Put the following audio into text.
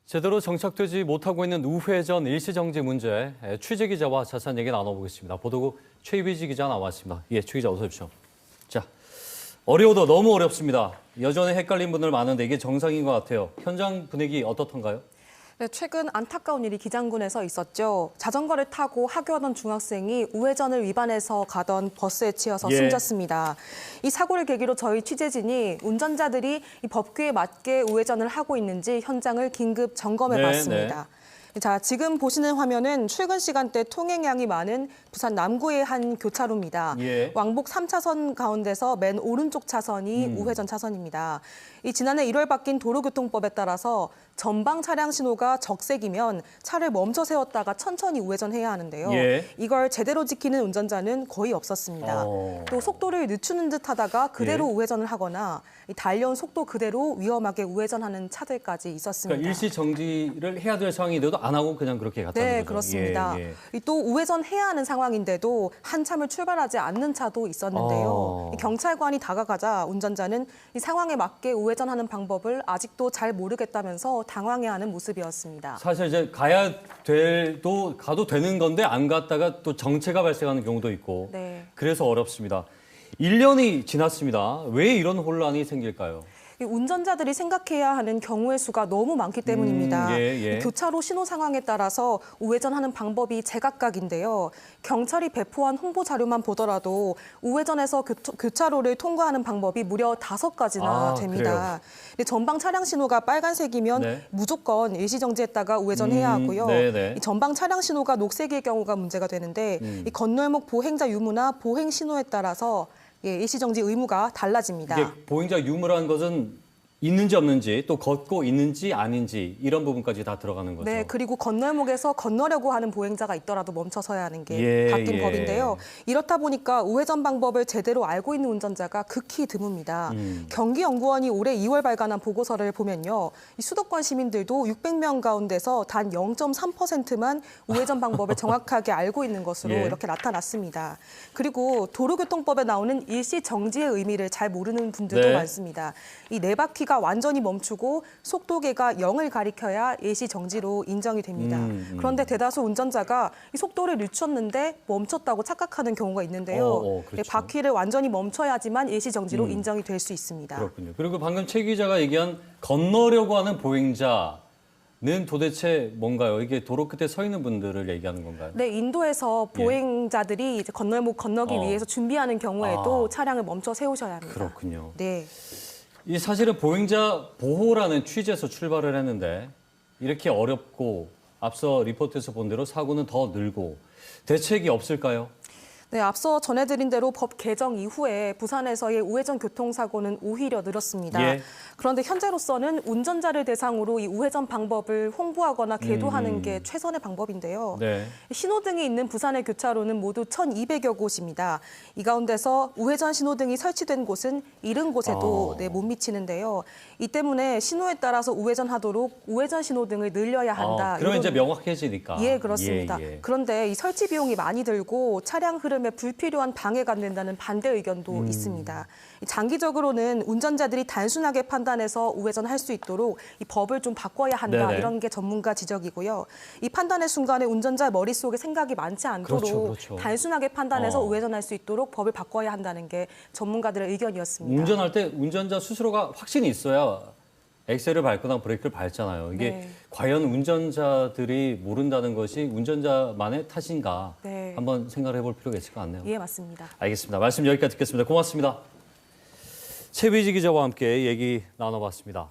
제대로 정착되지 못하고 있는 우회전 일시정지 문제, 취재 기자와 자세한 얘기 나눠보겠습니다. 보도국 최희비지 기자 나왔습니다. 예, 최 기자 어서 오십시오. 자, 어려워도 너무 어렵습니다. 여전히 헷갈린 분들 많은데 이게 정상인 것 같아요. 현장 분위기 어떻던가요? 네, 최근 안타까운 일이 기장군에서 있었죠. 자전거를 타고 하교하던 중학생이 우회전을 위반해서 가던 버스에 치여서 숨졌습니다. 이 사고를 계기로 저희 취재진이 운전자들이 이 법규에 맞게 우회전을 하고 있는지 현장을 긴급 점검해봤습니다. 자, 지금 보시는 화면은 출근 시간대 통행량이 많은 부산 남구의 한 교차로입니다. 왕복 3차선 가운데서 맨 오른쪽 차선이 우회전 차선입니다. 이 지난해 1월 바뀐 도로교통법에 따라서 전방 차량 신호가 적색이면 차를 멈춰 세웠다가 천천히 우회전해야 하는데요. 이걸 제대로 지키는 운전자는 거의 없었습니다. 또 속도를 늦추는 듯 하다가 그대로 우회전을 하거나 달려온 속도 그대로 위험하게 우회전하는 차들까지 있었습니다. 그러니까 일시 정지를 해야 될 상황인데도 안 하고 그냥 그렇게 갔다는 거죠? 네, 그렇습니다. 또 우회전해야 하는 상황인데도 한참을 출발하지 않는 차도 있었는데요. 경찰관이 다가가자 운전자는 이 상황에 맞게 우회전하는 방법을 아직도 잘 모르겠다면서 당황해하는 모습이었습니다. 사실 이제 가도 되는 건데 안 갔다가 또 정체가 발생하는 경우도 있고 그래서 어렵습니다. 1년이 지났습니다. 왜 이런 혼란이 생길까요? 운전자들이 생각해야 하는 경우의 수가 너무 많기 때문입니다. 교차로 신호 상황에 따라서 우회전하는 방법이 제각각인데요. 경찰이 배포한 홍보 자료만 보더라도 우회전해서 교차로를 통과하는 방법이 무려 5가지나 됩니다. 전방 차량 신호가 빨간색이면 무조건 일시정지했다가 우회전해야 하고요. 이 전방 차량 신호가 녹색일 경우가 문제가 되는데 이 건널목 보행자 유무나 보행 신호에 따라서 일시정지 의무가 달라집니다. 이게 보행자 유무라는 것은 있는지 없는지 또 걷고 있는지 아닌지 이런 부분까지 다 들어가는 거죠. 네, 그리고 건널목에서 건너려고 하는 보행자가 있더라도 멈춰 서야 하는 게 바뀐 법인데요. 이렇다 보니까 우회전 방법을 제대로 알고 있는 운전자가 극히 드뭅니다. 경기연구원이 올해 2월 발간한 보고서를 보면요. 이 수도권 시민들도 600명 가운데서 단 0.3%만 우회전 방법을 정확하게 알고 있는 것으로 이렇게 나타났습니다. 그리고 도로교통법에 나오는 일시 정지의 의미를 잘 모르는 분들도 많습니다. 이 네 바퀴가 완전히 멈추고 속도계가 0을 가리켜야 일시 정지로 인정이 됩니다. 그런데 대다수 운전자가 이 속도를 늦췄는데 멈췄다고 착각하는 경우가 있는데요. 바퀴를 완전히 멈춰야지만 일시 정지로 인정이 될 수 있습니다. 그렇군요. 그리고 방금 최 기자가 얘기한 건너려고 하는 보행자는 도대체 뭔가요? 이게 도로 끝에 서 있는 분들을 얘기하는 건가요? 네, 인도에서 보행자들이 이제 건널목 건너기 위해서 준비하는 경우에도 차량을 멈춰 세우셔야 합니다. 그렇군요. 네. 이 사실은 보행자 보호라는 취지에서 출발을 했는데 이렇게 어렵고 앞서 리포트에서 본 대로 사고는 더 늘고 대책이 없을까요? 네, 앞서 전해드린 대로 법 개정 이후에 부산에서의 우회전 교통사고는 오히려 늘었습니다. 그런데 현재로서는 운전자를 대상으로 이 우회전 방법을 홍보하거나 계도하는 게 최선의 방법인데요. 신호등이 있는 부산의 교차로는 모두 1,200여 곳입니다. 이 가운데서 우회전 신호등이 설치된 곳은 70곳에도 못 미치는데요. 이 때문에 신호에 따라서 우회전하도록 우회전 신호등을 늘려야 한다. 그러면 이제 명확해지니까. 예, 그렇습니다. 그런데 이 설치 비용이 많이 들고 차량 흐름에 불필요한 방해가 된다는 반대 의견도 있습니다. 장기적으로는 운전자들이 단순하게 판단해서 우회전할 수 있도록 이 법을 좀 바꿔야 한다. 이런 게 전문가 지적이고요. 이 판단의 순간에 운전자 머릿속에 생각이 많지 않도록 단순하게 판단해서 우회전할 수 있도록 법을 바꿔야 한다는 게 전문가들의 의견이었습니다. 운전할 때 운전자 스스로가 확신이 있어야 엑셀을 밟거나 브레이크를 밟잖아요. 이게 과연 운전자들이 모른다는 것이 운전자만의 탓인가 한번 생각을 해볼 필요가 있을 것 같네요. 예, 맞습니다. 알겠습니다. 말씀 여기까지 듣겠습니다. 고맙습니다. 최비지 기자와 함께 얘기 나눠봤습니다.